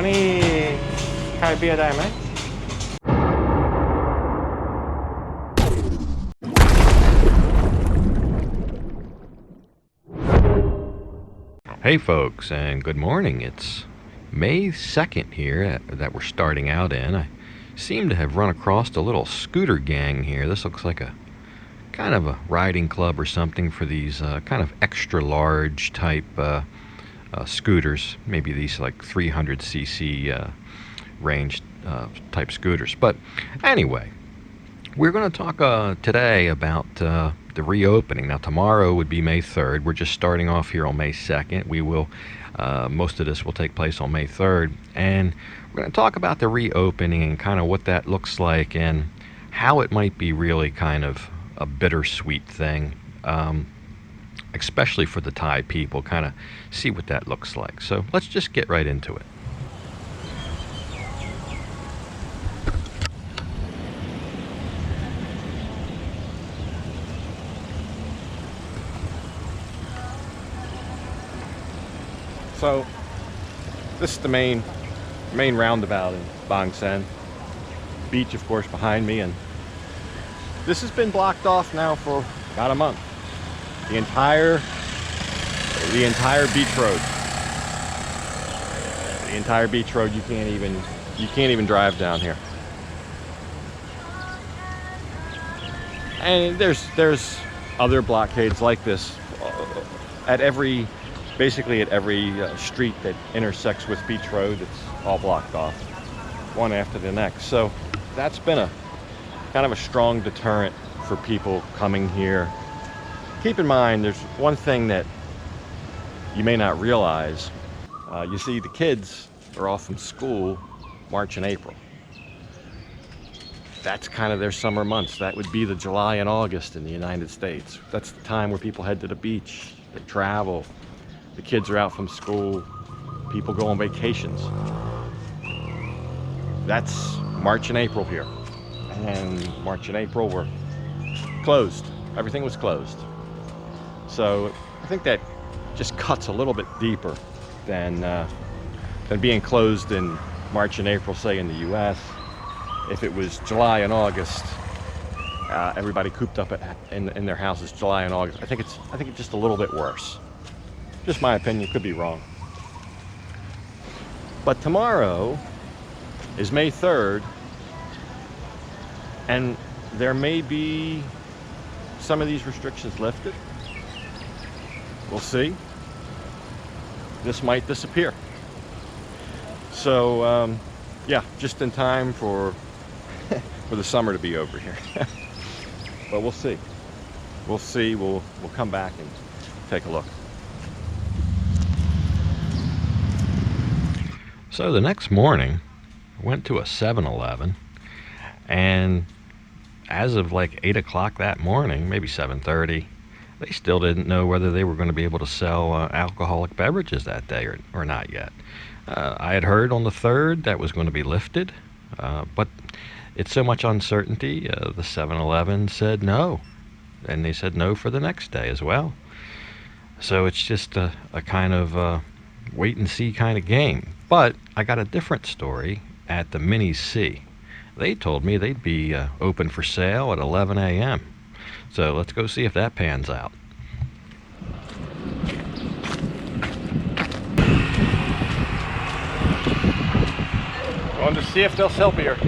วันนี้ขายเบียร์ได้ไหม? Hey folks, and good morning. It's May 2nd here that we're starting out in. I seem to have run across a little scooter gang here. This looks like a kind of a riding club or something for these kind of extra large type scooters. Maybe these like 300cc range type scooters. But anyway, we're going to talk today about the reopening. Now tomorrow would be May 3rd. We're just starting off here on May 2nd. We will most of this will take place on May 3rd, and we're going to talk about the reopening and kind of what that looks like and how it might be really kind of a bittersweet thing, especially for the Thai people. Kind of see what that looks like. So let's just get right into it. So this is the main roundabout in Bang Sen. Beach, of course, behind me, and this has been blocked off now for about a month. The entire beach road. The entire beach road, you can't even drive down here. And there's other blockades like this at basically at every street that intersects with Beach Road. It's all blocked off, one after the next. So that's been a kind of a strong deterrent for people coming here. Keep in mind, there's one thing that you may not realize. You see, the kids are off from school March and April. That's kind of their summer months. That would be the July and August in the United States. That's the time where people head to the beach, they travel. The kids are out from school, people go on vacations. That's March and April here. And March and April were closed. Everything was closed. So I think that just cuts a little bit deeper than being closed in March and April, say in the US. If it was July and August, everybody cooped up in their houses July and August. I think it's just a little bit worse. Just my opinion, could be wrong. But tomorrow is May 3rd, and there may be some of these restrictions lifted. We'll see. This might disappear. So, yeah, just in time for the summer to be over here. But we'll see. We'll see. We'll come back and take a look. So the next morning, I went to a 7-Eleven, and as of like 8 o'clock that morning, maybe 7:30, they still didn't know whether they were going to be able to sell alcoholic beverages that day or not yet. I had heard on the 3rd that was going to be lifted, but it's so much uncertainty. The 7-Eleven said no, and they said no for the next day as well. So it's just a kind of wait and see kind of game. But I got a different story at the Mini C. They told me they'd be open for sale at 11 a.m. So let's go see if that pans out. Going to see if they'll sell beer.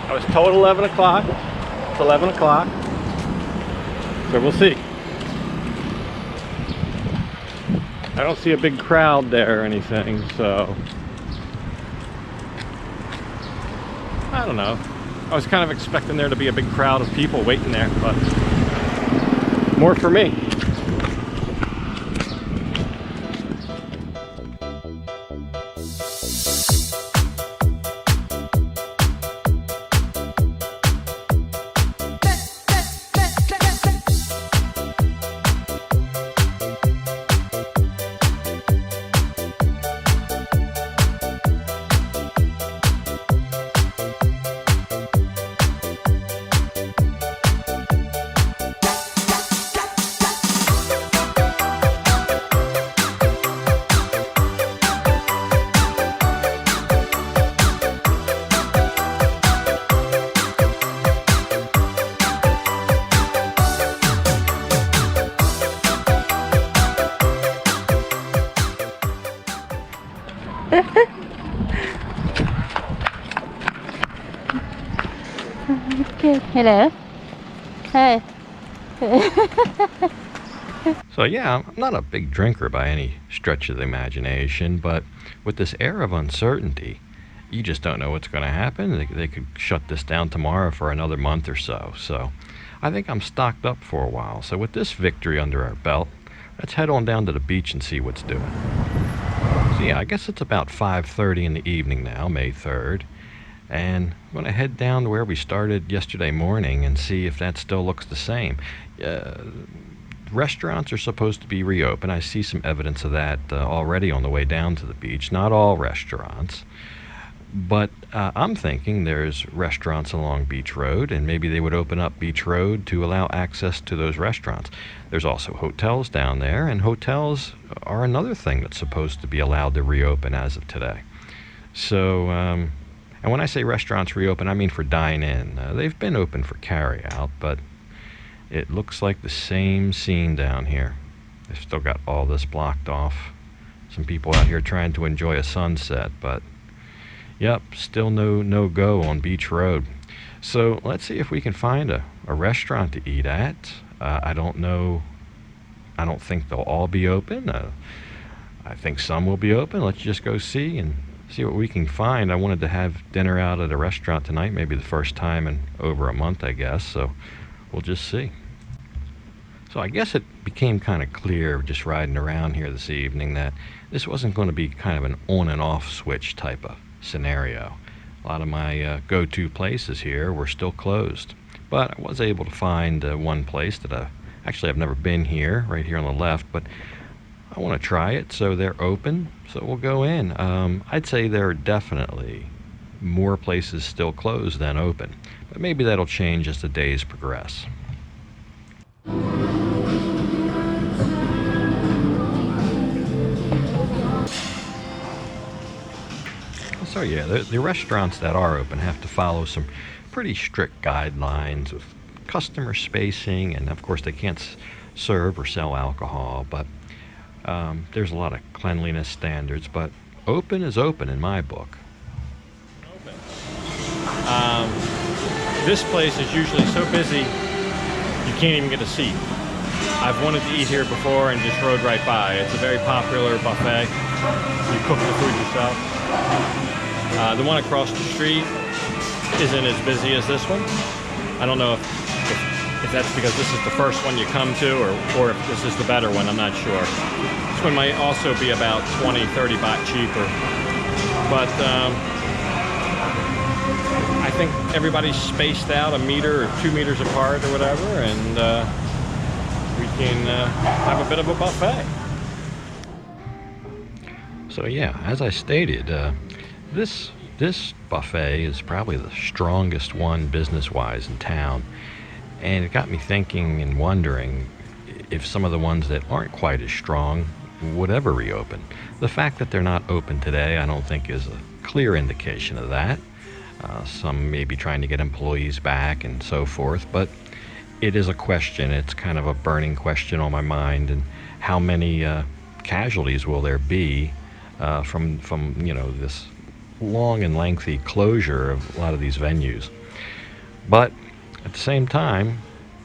I was told 11 o'clock. It's 11 o'clock. So we'll see. I don't see a big crowd there or anything, so I don't know. I was kind of expecting there to be a big crowd of people waiting there, but more for me. Okay. Hello. Hey. So yeah, I'm not a big drinker by any stretch of the imagination, but with this air of uncertainty, you just don't know what's going to happen. They could shut this down tomorrow for another month or so. So I think I'm stocked up for a while. So with this victory under our belt, let's head on down to the beach and see what's doing. So yeah, I guess it's about 5:30 in the evening now, May 3rd. And I'm going to head down to where we started yesterday morning and see if that still looks the same. Restaurants are supposed to be reopened. I see some evidence of that already on the way down to the beach. Not all restaurants. But I'm thinking there's restaurants along Beach Road, and maybe they would open up Beach Road to allow access to those restaurants. There's also hotels down there, and hotels are another thing that's supposed to be allowed to reopen as of today. So, and when I say restaurants reopen, I mean for dine-in. They've been open for carry-out, but it looks like the same scene down here. They've still got all this blocked off. Some people out here trying to enjoy a sunset, but yep, still no go on Beach Road. So let's see if we can find a restaurant to eat at. I don't know. I don't think they'll all be open. I think some will be open. Let's just go see what we can find. I wanted to have dinner out at a restaurant tonight, maybe the first time in over a month, I guess. So we'll just see. So I guess it became kind of clear just riding around here this evening that this wasn't going to be kind of an on and off switch type of scenario. A lot of my go-to places here were still closed, but I was able to find one place that I've never been here, right here on the left, but I want to try it. So they're open, so we'll go in. I'd say there are definitely more places still closed than open, but maybe that'll change as the days progress. So yeah, the restaurants that are open have to follow some pretty strict guidelines with customer spacing, and of course they can't serve or sell alcohol, but there's a lot of cleanliness standards. But open is open in my book. This place is usually so busy you can't even get a seat. I've wanted to eat here before and just rode right by. It's a very popular buffet. You cook the food yourself. The one across the street isn't as busy as this one. I don't know if that's because this is the first one you come to, or if this is the better one. I'm not sure. This one might also be about 20-30 baht cheaper. But I think everybody's spaced out a meter or 2 meters apart or whatever, and we can have a bit of a buffet. So yeah, as I stated, this buffet is probably the strongest one business-wise in town, and it got me thinking and wondering if some of the ones that aren't quite as strong would ever reopen. The fact that they're not open today, I don't think is a clear indication of that. Some may be trying to get employees back and so forth, but it is a question. It's kind of a burning question on my mind, and how many casualties will there be from this long and lengthy closure of a lot of these venues. But at the same time,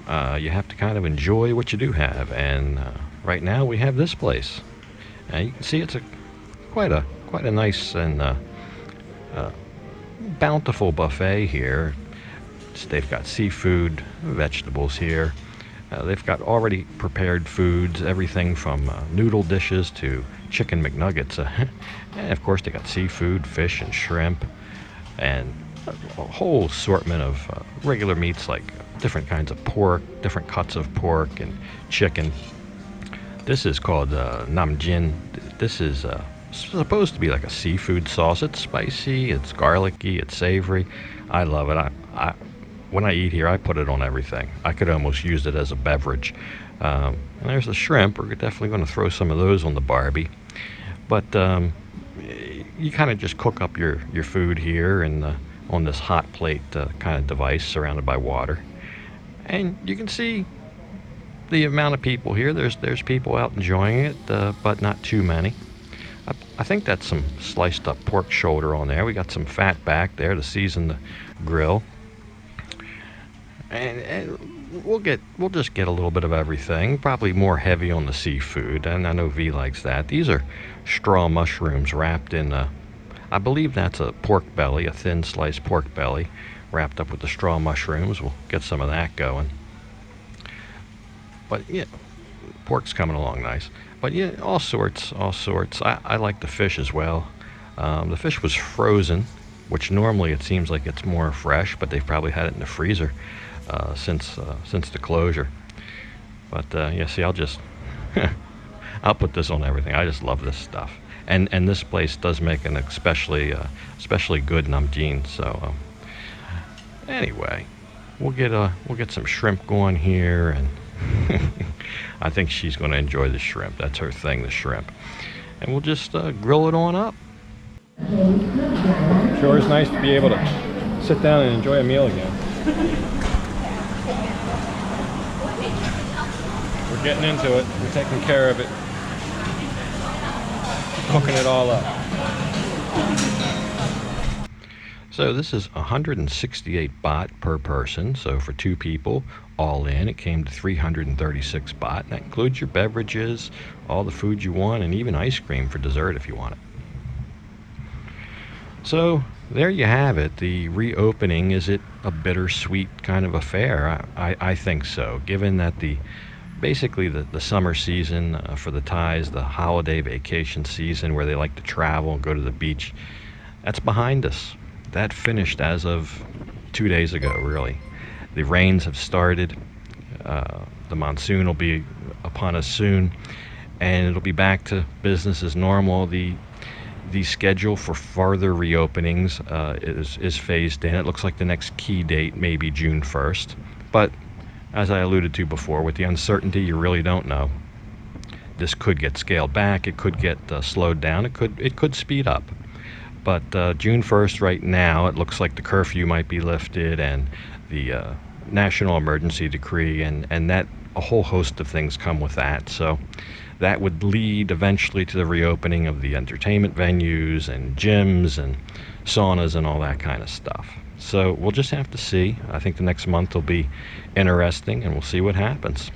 you have to kind of enjoy what you do have, and right now we have this place, and you can see it's quite a nice and bountiful buffet here. They've got seafood, vegetables here. They've got already prepared foods, everything from noodle dishes to chicken McNuggets. And of course, they got seafood, fish, and shrimp, and a whole assortment of regular meats like different kinds of pork, different cuts of pork, and chicken. This is called namjin. This is supposed to be like a seafood sauce. It's spicy, it's garlicky, it's savory. I love it. When I eat here, I put it on everything. I could almost use it as a beverage. And there's the shrimp. We're definitely going to throw some of those on the barbie. But you kind of just cook up your food here and on this hot plate kind of device surrounded by water. And you can see the amount of people here. There's people out enjoying it, but not too many. I think that's some sliced up pork shoulder on there. We got some fat back there to season the grill. And we'll just get a little bit of everything. Probably more heavy on the seafood, and I know V likes that. These are straw mushrooms wrapped in I believe that's a pork belly, a thin sliced pork belly, wrapped up with the straw mushrooms. We'll get some of that going. But yeah, pork's coming along nice. But yeah, all sorts. I like the fish as well. The fish was frozen, which normally it seems like it's more fresh, but they've probably had it in the freezer since the closure. But yeah, see, I'll put this on everything. I just love this stuff. And this place does make an especially good namjeen. So anyway, we'll get some shrimp going here, and I think she's going to enjoy the shrimp. That's her thing, the shrimp. And we'll just grill it on up. Sure is nice to be able to sit down and enjoy a meal again. We're getting into it. We're taking care of it. Cooking it all up. So this is 168 baht per person. So for 2 people, all in, it came to 336 baht. That includes your beverages, all the food you want, and even ice cream for dessert if you want it. So there you have it. The reopening, is it a bittersweet kind of affair? I think so, given that basically the summer season for the Thais, the holiday vacation season where they like to travel and go to the beach, that's behind us. That finished as of 2 days ago, really. The rains have started. The monsoon will be upon us soon, and it'll be back to business as normal. The schedule for further reopenings is phased in. It looks like the next key date may be June 1st, but as I alluded to before, with the uncertainty, you really don't know. This could get scaled back. It could get slowed down. It could speed up. But June 1st, right now, it looks like the curfew might be lifted, and the national emergency decree, and that a whole host of things come with that. So that would lead eventually to the reopening of the entertainment venues and gyms and saunas and all that kind of stuff. So we'll just have to see. I think the next month will be interesting, and we'll see what happens.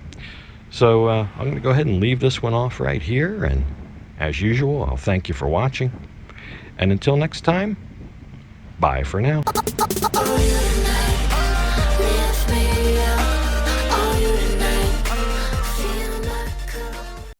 So I'm going to go ahead and leave this one off right here, and as usual, I'll thank you for watching. And until next time, bye for now.